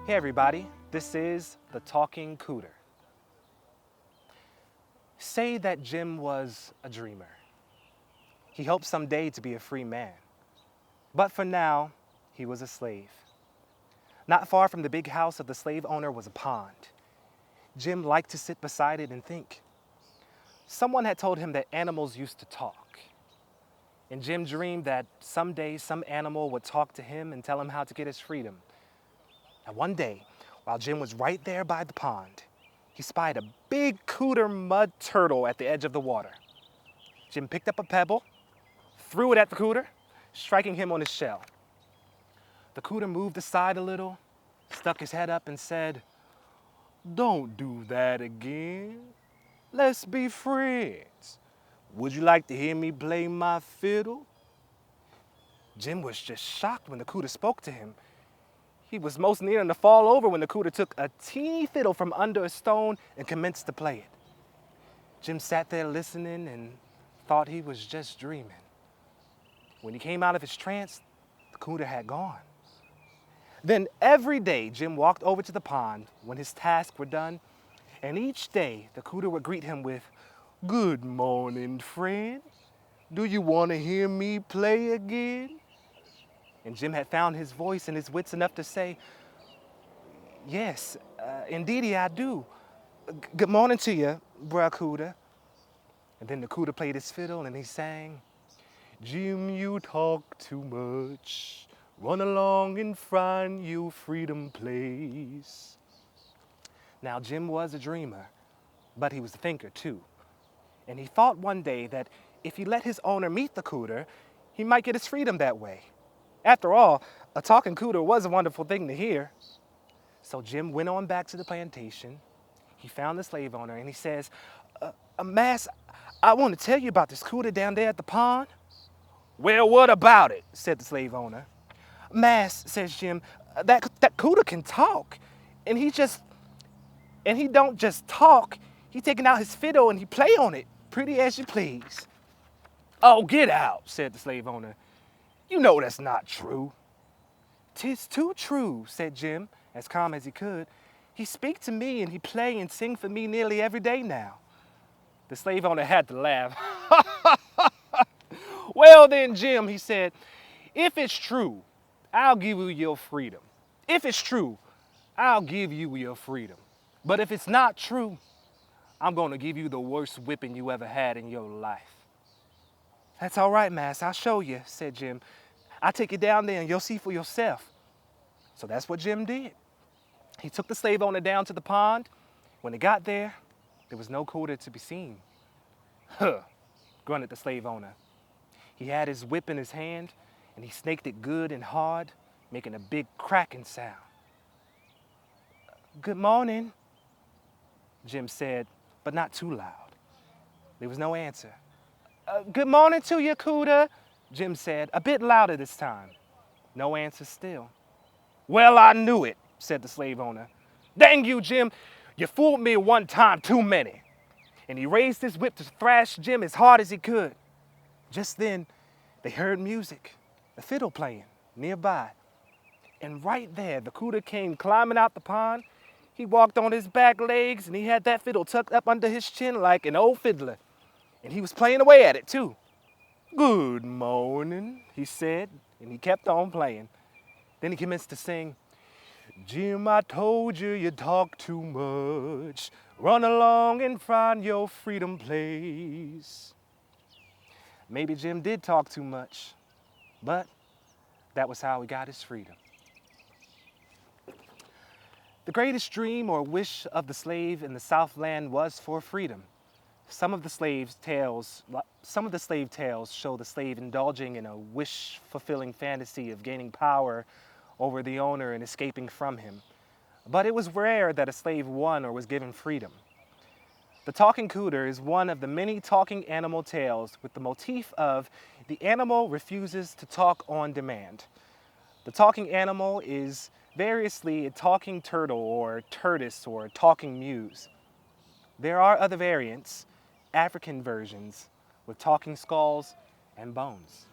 Hey everybody, this is the Talking Cooter. Say that Jim was a dreamer. He hoped someday to be a free man. But for now, he was a slave. Not far from the big house of the slave owner was a pond. Jim liked to sit beside it and think. Someone had told him that animals used to talk. And Jim dreamed that someday some animal would talk to him and tell him how to get his freedom. And one day, while Jim was right there by the pond, he spied a big Cooter mud turtle at the edge of the water. Jim picked up a pebble, threw it at the Cooter, striking him on his shell. The Cooter moved aside a little, stuck his head up and said, "Don't do that again. Let's be friends. Would you like to hear me play my fiddle?" Jim was just shocked when the Cooter spoke to him. He was most near to fall over when the Cooter took a teeny fiddle from under a stone and commenced to play it. Jim sat there listening and thought he was just dreaming. When he came out of his trance, the Cooter had gone. Then every day, Jim walked over to the pond when his tasks were done, and each day the Cooter would greet him with, "Good morning, friend. Do you want to hear me play again?" And Jim had found his voice and his wits enough to say, "Yes, indeedy I do. Good morning to you, bruh Cooter." And then the Cooter played his fiddle and he sang, "Jim, you talk too much. Run along and find your freedom place." Now, Jim was a dreamer, but he was a thinker too. And he thought one day that if he let his owner meet the Cooter, he might get his freedom that way. After all, a talking Cooter was a wonderful thing to hear. So Jim went on back to the plantation. He found the slave owner and he says, "Mass, I want to tell you about this Cooter down there at the pond." "Well, what about it?" said the slave owner. "Mass," says Jim, that Cooter can talk. And he don't just talk, he taking out his fiddle and he play on it, pretty as you please." "Oh, get out," said the slave owner. "You know that's not true." "'Tis too true," said Jim, as calm as he could. "He speak to me and he play and sing for me nearly every day now." The slave owner had to laugh. "Well then, Jim," he said, "if it's true, I'll give you your freedom. If it's true, I'll give you your freedom. But if it's not true, I'm going to give you the worst whipping you ever had in your life." "That's all right, Mass, I'll show you," said Jim. "I'll take you down there and you'll see for yourself." So that's what Jim did. He took the slave owner down to the pond. When he got there was no Cooter to be seen. "Huh," grunted the slave owner. He had his whip in his hand and he snaked it good and hard, making a big cracking sound. "Good morning," Jim said, but not too loud. There was no answer. "Good morning to you, Cooter," Jim said, a bit louder this time. No answer still. "Well, I knew it," said the slave owner. "Dang you, Jim, you fooled me one time too many." And he raised his whip to thrash Jim as hard as he could. Just then, they heard music, a fiddle playing nearby. And right there, the Cooter came climbing out the pond. He walked on his back legs and he had that fiddle tucked up under his chin like an old fiddler. And he was playing away at it too. "Good morning," he said, and he kept on playing. Then he commenced to sing, "Jim, I told you you talk too much. Run along and find your freedom place." Maybe Jim did talk too much, but that was how he got his freedom. The greatest dream or wish of the slave in the Southland was for freedom. Some of the slave tales show the slave indulging in a wish-fulfilling fantasy of gaining power over the owner and escaping from him. But it was rare that a slave won or was given freedom. The Talking Cooter is one of the many talking animal tales with the motif of the animal refuses to talk on demand. The talking animal is variously a talking turtle or tortoise or talking muse. There are other variants, African versions, with talking skulls and bones.